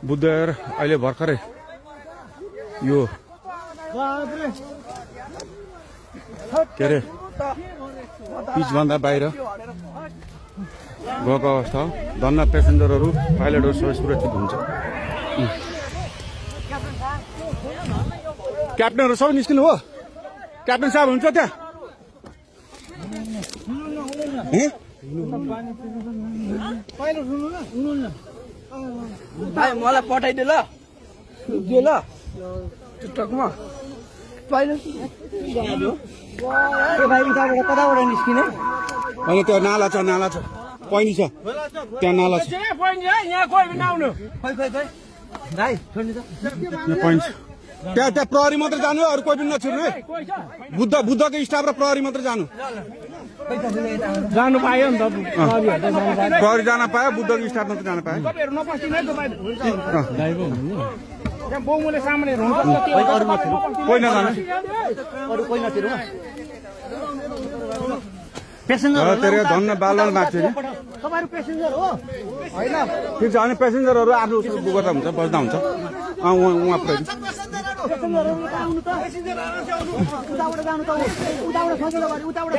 बुद्धर अहिले भर्खरै यो के अरे पिचभन्दा बाहिर गएको अवस्था हो। धन्न पेसेन्जरहरू पाइलटहरू सबै सुरक्षित हुन्छ। क्याप्टनहरू सबै निस्किनु हो। क्याप्टन साहब हुन्छ त्यहाँ? भाइ मलाई पठाइदियो ल दियो ल टिकटकमा पाइलो भाइ उताबाट कताबाट निस्किने? अनि त्यो नाला छ पैनी छ त्यहाँ नाला छ यहाँ कोही पनि आउनु खोइ भाइ छोड्नु त यहाँ पैनी छ त्यहाँ प्रहरी मात्र जानु हो, अरू कोही पनि नछिर्नु है। बुद्धको स्टाफ र प्रहरी मात्र जानु पायो नि त प्रहरी जान पायो, बुद्धको स्टाफ मात्र जान पायो। बाउले सामानहरू हुन्छ कोही नजानु अरू कोही नतिर तेरो धन्न बालवाल माथि तपाईँहरू पेसेन्जर हो होइन? ठिक छ। अनि पेसेन्जरहरू आफ्नो गर्दा हुन्छ, बस्दा हुन्छ। उहाँ प्रहरी पेसेन्जरहरू आउनु त उताबाट जानु त उताबाट सजिलो गरी उताबाट